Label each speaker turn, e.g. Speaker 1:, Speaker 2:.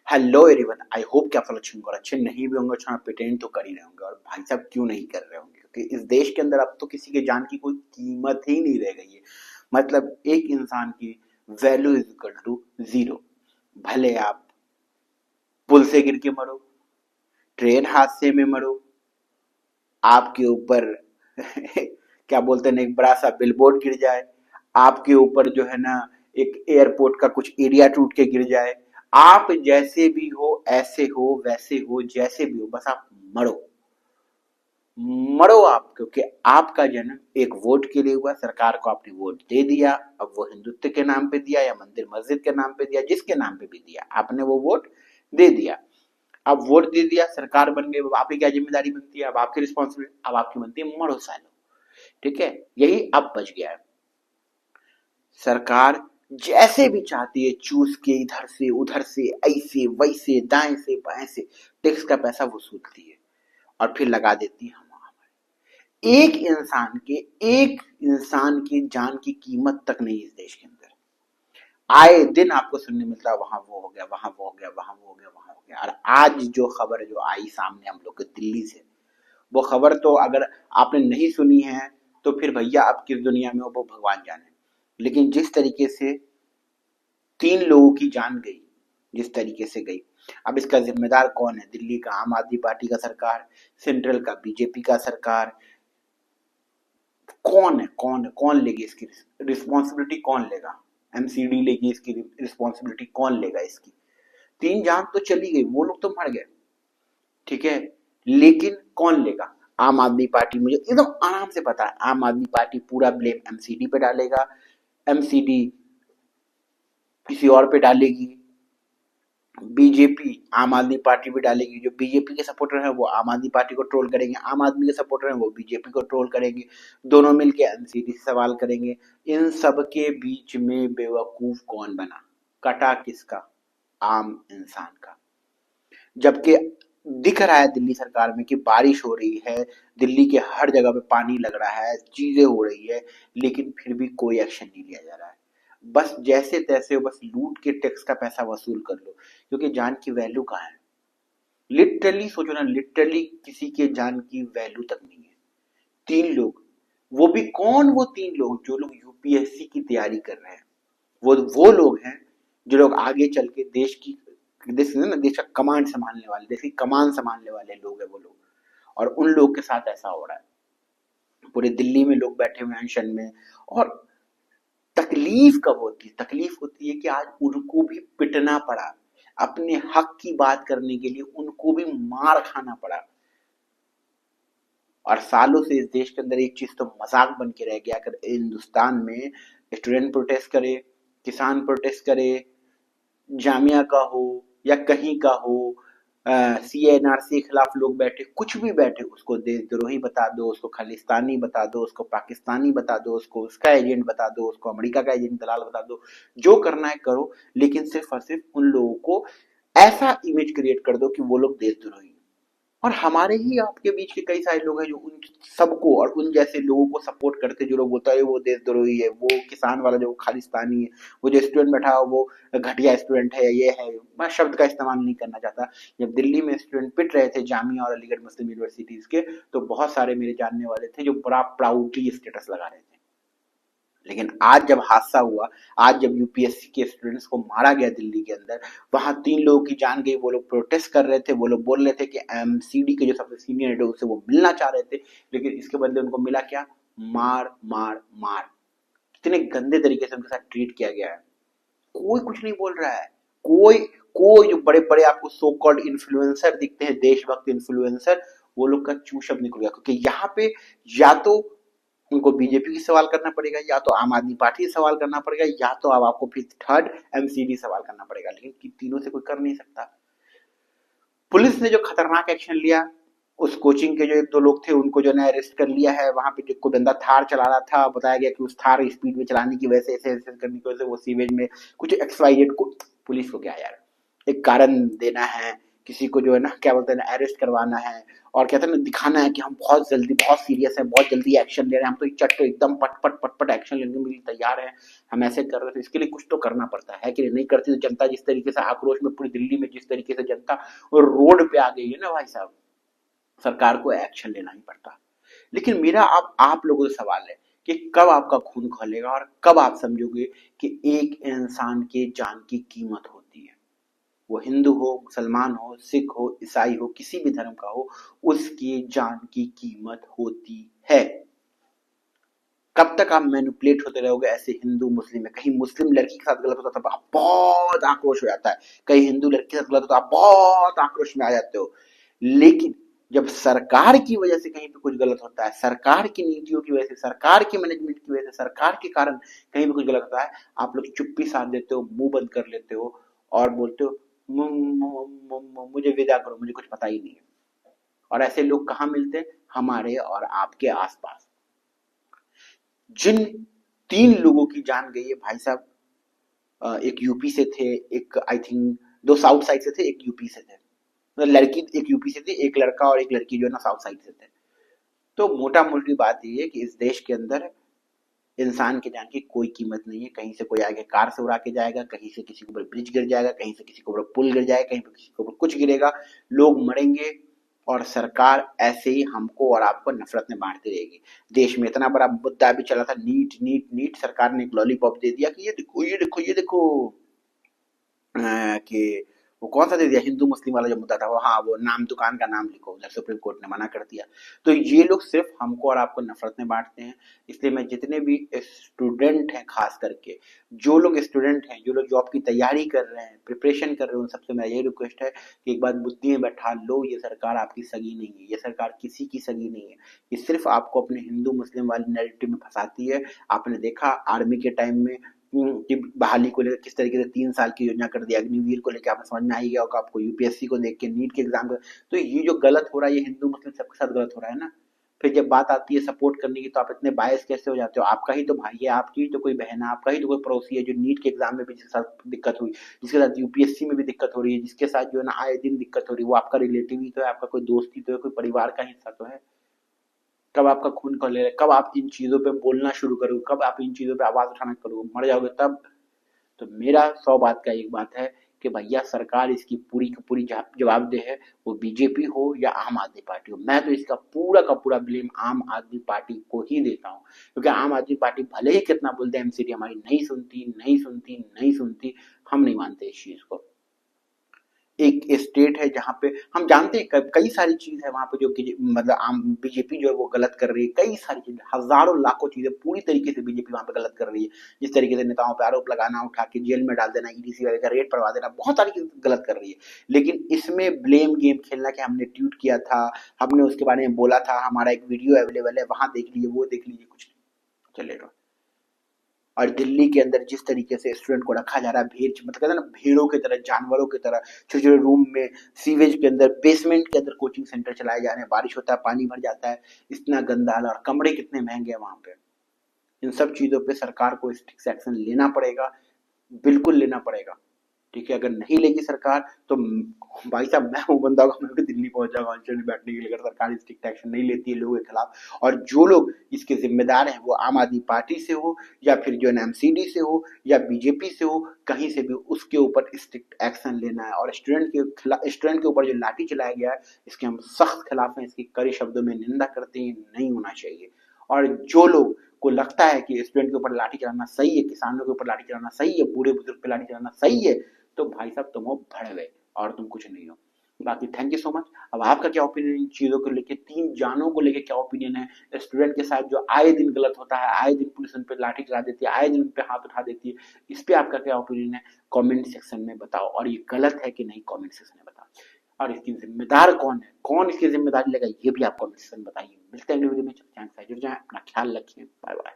Speaker 1: Hello everyone, I hope कि आप सब अच्छे होंगे और अच्छे नहीं भी होंगे अच्छा प्रिटेंड तो कर ही रहे होंगे। और भाई साहब क्यों नहीं कर रहे होंगे, क्योंकि इस देश के अंदर अब तो किसी के जान की कोई कीमत ही नहीं रह गई है। मतलब एक इंसान की value is equal to zero. भले आप पुल से गिर के मरो, ट्रेन हादसे में मरो, आपके ऊपर क्या बोलते हैं ना, एक बड़ा सा बिलबोर्ड गिर जाए, आपके ऊपर जो है ना एक एयरपोर्ट का कुछ एरिया टूट के गिर जाए, आप जैसे भी हो, ऐसे हो वैसे हो, जैसे भी हो, बस आप मरो। मरो आप, क्योंकि आपका जन्म एक वोट के लिए हुआ। सरकार को आपने वोट दे दिया, अब वो हिंदुत्व के नाम पे दिया या मंदिर मस्जिद के नाम पे दिया, जिसके नाम पे भी दिया, आपने वो वोट दे दिया। अब वोट दे दिया, सरकार बन गई, अब आपकी क्या जिम्मेदारी बनती है, अब आपकी रिस्पॉन्सिबिलिटी, अब आपकी बनती है मरो सालो। ठीक है, यही अब बच गया है। सरकार जैसे भी चाहती है चूस के इधर से उधर से, ऐसे वैसे, दाएं से बाएं से टैक्स का पैसा वसूलती है और फिर लगा देती है हम एक इंसान की जान की कीमत तक नहीं इस देश के अंदर। आए दिन आपको सुनने मिलता है वहां वो हो गया, वहां वो हो गया, वहां वो हो गया, वहां हो गया। और आज जो खबर जो आई सामने हम लोग के दिल्ली से, वो खबर तो अगर आपने नहीं सुनी है तो फिर भैया आप किस दुनिया में हो वो भगवान जाने। लेकिन जिस तरीके से 3 लोगों की जान गई, जिस तरीके से गई, अब इसका जिम्मेदार कौन है? दिल्ली का आम आदमी पार्टी का सरकार, सेंट्रल का बीजेपी का सरकार, कौन है? कौन लेगी इसकी रिस्पॉन्सिबिलिटी? कौन लेगा? एमसीडी लेगी इसकी रिस्पॉन्सिबिलिटी? कौन लेगा इसकी? 3 जान तो चली गई, वो लोग तो मर गए, ठीक है, लेकिन कौन लेगा? आम आदमी पार्टी, मुझे एकदम आराम से पता है, आम आदमी पार्टी पूरा ब्लेम एमसीडी पे डालेगा, एमसीडी किसी और पे डालेगी, बीजेपी आम आदमी पार्टी भी डालेगी। जो बीजेपी के सपोर्टर हैं वो आम आदमी पार्टी को ट्रोल करेंगे, आम आदमी के सपोर्टर हैं वो बीजेपी को ट्रोल करेंगे, दोनों मिलके एमसीडी से सवाल करेंगे। इन सब के बीच में बेवकूफ कौन बना? कटा किसका? आम इंसान का। जबकि दिख रहा है दिल्ली सरकार में कि बारिश हो रही है, दिल्ली के हर जगह पे पानी लग रहा है, चीजें हो रही है, लेकिन फिर भी कोई एक्शन नहीं लिया जा रहा है। बस जैसे तैसे बस लूट के टैक्स का पैसा वसूल कर लो, क्योंकि जान की वैल्यू कहाँ है? लिटरली सोचो ना, लिटरली किसी के जान की वैल्यू तक नहीं है। 3 लोग, वो भी कौन? वो 3 लोग जो लोग यूपीएससी की तैयारी कर रहे हैं, वो लोग हैं जो लोग आगे चल के देश का कमांड संभालने वाले, देश की कमान संभालने वाले लोग हैं वो लोग। और उन लोग के साथ ऐसा हो रहा है। पूरे दिल्ली में लोग बैठे हुए हैं अनशन में। और तकलीफ कब होती है? तकलीफ होती है कि आज उनको भी पिटना पड़ा, अपने हक की बात करने के लिए उनको भी मार खाना पड़ा। और सालों से इस देश के अंदर एक चीज तो मजाक बन के रह गया, अगर हिंदुस्तान में स्टूडेंट प्रोटेस्ट करे, किसान प्रोटेस्ट करे, जामिया का हो या कहीं का हो, सीएनआरसी के खिलाफ लोग बैठे, कुछ भी बैठे, उसको देशद्रोही बता दो, उसको खालिस्तानी बता दो, उसको पाकिस्तानी बता दो, उसको उसका एजेंट बता दो, उसको अमेरिका का एजेंट दलाल बता दो, जो करना है करो, लेकिन सिर्फ और सिर्फ उन लोगों को ऐसा इमेज क्रिएट कर दो कि वो लोग देशद्रोही हैं। और हमारे ही आपके बीच के कई सारे लोग हैं जो उन सबको और उन जैसे लोगों को सपोर्ट करते, जो लोग बोलता है वो देशद्रोही है, वो किसान वाला जो खालिस्तानी है, वो जो स्टूडेंट बैठा है वो घटिया स्टूडेंट है, ये है, मैं शब्द का इस्तेमाल नहीं करना चाहता। जब दिल्ली में स्टूडेंट पिट रहे थे जामिया और अलीगढ़ मुस्लिम यूनिवर्सिटीज के, तो बहुत सारे मेरे जानने वाले थे जो बड़ा प्राउडली स्टेटस लगा रहे थे। लेकिन आज जब हादसा हुआ, आज जब यूपीएससी के स्टूडेंट्स को मारा गया दिल्ली के अंदर, वहां 3 लोगों की जान गई, वो लोग प्रोटेस्ट कर रहे थे, वो लोग बोल रहे थे कि एमसीडी के जो सबसे सीनियर है उससे वो मिलना चाह रहे थे, लेकिन इसके बदले उनको मिला क्या? मार मार मार। कितने गंदे तरीके से उनके साथ ट्रीट किया गया है। कोई कुछ नहीं बोल रहा है। कोई कोई जो बड़े बड़े आपको सो कॉल्ड इन्फ्लुएंसर दिखते हैं, देशभक्त इन्फ्लुएंसर, वो लोग का चू शब्द निकल गया, क्योंकि यहाँ पे या तो उनको बीजेपी की सवाल करना पड़ेगा, या तो आम आदमी पार्टी से सवाल करना पड़ेगा, या तो अब आपको फिर थर्ड एमसीडी सवाल करना पड़ेगा, लेकिन तीनों से कोई कर नहीं सकता। पुलिस ने जो खतरनाक एक्शन लिया, उस कोचिंग के जो 1-2 लोग थे उनको जो है अरेस्ट कर लिया है। वहां पे जो कोई बंदा थार चला रहा था, बताया गया कि उस थार स्पीड में चलाने की वजह से, ऐसे ऐसे करने की वजह से वो सीवेज में कुछ एक्सवाइजेड को, पुलिस को क्या यार एक कारण देना है किसी को जो है ना क्या बोलते हैं ना अरेस्ट करवाना है और कहते हैं ना दिखाना है कि हम बहुत जल्दी बहुत सीरियस है, बहुत जल्दी एक्शन ले रहे हैं, हम तो चट एकदम पट एक्शन लेने के लिए तैयार है, हम ऐसे कर रहे थे। इसके लिए कुछ तो करना पड़ता है कि नहीं करती तो जनता जिस तरीके से आक्रोश में पूरी दिल्ली में जिस तरीके से जनता और रोड पे आ गई है ना भाई साहब, सरकार को एक्शन लेना ही पड़ता। लेकिन मेरा अब आप लोगों से सवाल है कि कब आपका खून खौलेगा और कब आप समझोगे कि एक इंसान के जान की कीमत होती है, वो हिंदू हो, मुसलमान हो, सिख हो, ईसाई हो, किसी भी धर्म का हो, उसकी जान की कीमत होती है। कब तक आप मैनिपुलेट होते रहोगे ऐसे हिंदू मुस्लिम में? कहीं मुस्लिम लड़की के साथ गलत होता तो आप बहुत आक्रोश हो जाता है, कहीं हिंदू लड़की के साथ गलत होता तो आप बहुत आक्रोश में आ जाते हो। लेकिन जब सरकार की वजह से कहीं पे कुछ गलत होता है, सरकार की नीतियों की वजह से, सरकार की मैनेजमेंट की वजह से, सरकार के कारण कहीं पे कुछ गलत होता है, आप लोग चुप्पी साध देते हो, मुंह बंद कर लेते हो और बोलते हो मुझे विदा करो, मुझे कुछ पता ही नहीं है। और ऐसे लोग कहाँ मिलते हैं? हमारे और आपके आसपास। जिन 3 लोगों की जान गई है भाई साहब, एक यूपी से थे, एक आई थिंक 2 साउथ साइड से थे, एक यूपी से थे। मतलब लड़की एक यूपी से थी, एक लड़का और एक लड़की जो है ना साउथ साइड से थे। तो मोटा मोटी बात ये है कि इस देश के अंदर इंसान की जान की कोई कीमत नहीं है। कहीं से कोई आगे कार से उड़ा के जाएगा, कहीं से किसी के ऊपर ब्रिज गिर जाएगा, कहीं से किसी के ऊपर पुल गिर जाएगा, कहीं पे किसी के ऊपर कुछ गिरेगा, लोग मरेंगे और सरकार ऐसे ही हमको और आपको नफरत में बांटती रहेगी। देश में इतना बड़ा मुद्दा भी चला था, नीट नीट नीट, सरकार ने एक लॉलीपॉप दे दिया कि ये देखो ये देखो ये देखो, कि वो कौन सा दे दिया, हिंदू मुस्लिम वाला जो मुद्दा था वो, हाँ वो नाम, दुकान का नाम लिखो, उधर सुप्रीम कोर्ट ने मना कर दिया। तो ये लोग सिर्फ हमको और आपको नफरत में बांटते हैं। इसलिए मैं जितने भी स्टूडेंट हैं, खास करके जो लोग स्टूडेंट हैं, जो लोग जॉब की तैयारी कर रहे हैं, प्रिपरेशन कर रहे हैं, उन सबसे मेरा यही रिक्वेस्ट है कि एक बार बुद्धि में बैठा लो, ये सरकार आपकी सगी नहीं है, ये सरकार किसी की सगी नहीं है, ये सिर्फ आपको अपने हिंदू मुस्लिम वाली नैरेटिव में फंसाती है। आपने देखा आर्मी के टाइम में कि बहाली को लेकर किस तरीके से 3 साल की योजना कर दी, अग्निवीर को लेकर आपको समझ में आ ही गया होगा, आपको यूपीएससी को देख के, नीट के एग्जाम को। तो ये जो गलत हो रहा है, ये हिंदू मुस्लिम सबके साथ गलत हो रहा है ना। फिर जब बात आती है सपोर्ट करने की तो आप इतने बायस कैसे हो जाते हो? आपका ही तो भाई है, आपकी ही तो कोई बहन है, आपका ही तो कोई पड़ोसी है जो नीट के एग्जाम में भी जिसके साथ दिक्कत हुई, जिसके साथ यूपीएससी में भी दिक्कत हो रही है, जिसके साथ जो है ना आए दिन दिक्कत हो रही है, वो आपका रिलेटिव ही तो है, आपका कोई दोस्त ही तो है, कोई परिवार का हिस्सा तो है। कब आपका खून खौलेगा? कब आप इन चीजों पे बोलना शुरू करोगे? कब आप इन चीजों पे आवाज उठाना करोगे? मर जाओगे तब। तो मेरा 100 बात का एक बात है कि भैया सरकार इसकी पूरी की पूरी जवाबदेह है, वो बीजेपी हो या आम आदमी पार्टी हो। मैं तो इसका पूरा का पूरा ब्लेम आम आदमी पार्टी को ही देता हूँ, क्योंकि आम आदमी पार्टी भले ही कितना बोलते हैं एमसीडी हमारी नहीं सुनती नहीं सुनती नहीं सुनती, हम नहीं मानते इस चीज को। एक स्टेट है जहाँ पे हम जानते हैं कई सारी चीज है वहां पे जो कि मतलब आम बीजेपी जो है वो गलत कर रही है, कई सारी चीजें, हजारों लाखों चीजें पूरी तरीके से बीजेपी वहां पे गलत कर रही है। जिस तरीके से नेताओं पे आरोप लगाना, उठा के जेल में डाल देना, ईडीसी वगैरह का रेड पड़वा देना, बहुत सारी चीजें गलत कर रही है। लेकिन इसमें ब्लेम गेम खेलना कि हमने ट्वीट किया था, हमने उसके बारे में बोला था, हमारा एक वीडियो अवेलेबल है, वहां देख लीजिए, वो देख लीजिए, कुछ नहीं चलेगा। और दिल्ली के अंदर जिस तरीके से स्टूडेंट को रखा जा रहा है, भेड़ मतलब कहते हैं ना भेड़ों की तरह, जानवरों की तरह, छोटे छोटे रूम में, सीवेज के अंदर, बेसमेंट के अंदर कोचिंग सेंटर चलाए जा रहे हैं, बारिश होता है पानी भर जाता है, इतना गंदा हाल, और कमरे कितने महंगे हैं वहां पे। इन सब चीजों पे सरकार को स्ट्रिक्ट एक्शन लेना पड़ेगा, बिल्कुल लेना पड़ेगा। ठीक है, अगर नहीं लेगी सरकार तो भाई साहब मैं वो बंदा होगा, मैं भी दिल्ली पहुंच जाऊंगा अनशन बैठने के लिए, अगर सरकार स्ट्रिक्ट एक्शन नहीं लेती है लोगों के खिलाफ। और जो लोग इसके जिम्मेदार हैं, वो आम आदमी पार्टी से हो या फिर जो एमसीडी से हो या बीजेपी से हो, कहीं से भी उसके ऊपर स्ट्रिक्ट एक्शन लेना है। और स्टूडेंट के ऊपर जो लाठी चलाया गया है, इसके हम सख्त खिलाफ हैं, इसकी कड़े शब्दों में निंदा करते हैं, नहीं होना चाहिए। और जो लोग को लगता है कि स्टूडेंट के ऊपर लाठी चलाना सही है, किसानों के ऊपर लाठी चलाना सही है, बूढ़े बुजुर्ग पे लाठी चलाना सही है, तो भाई साहब तुम हो भड़वे और तुम कुछ नहीं हो। बाकी थैंक यू सो मच। अब आपका क्या ओपिनियन इन चीजों को लेके, 3 जानों को लेके क्या ओपिनियन है? स्टूडेंट के साथ जो आए दिन गलत होता है, आए दिन पुलिस उन पे लाठी चला देती है, आए दिन उन पे हाथ उठा देती है, इस पे आपका क्या ओपिनियन है? कमेंट सेक्शन में बताओ। और ये गलत है कि नहीं, कमेंट सेक्शन में बताओ। और इसकी जिम्मेदार कौन है, कौन इसकी जिम्मेदारी लेगा, ये भी आप कमेंट सेक्शन में बताइए। मिलते हैं अगली वीडियो में, चैनल से जुड़ जाएं, अपना ख्याल रखिए, बाय बाय।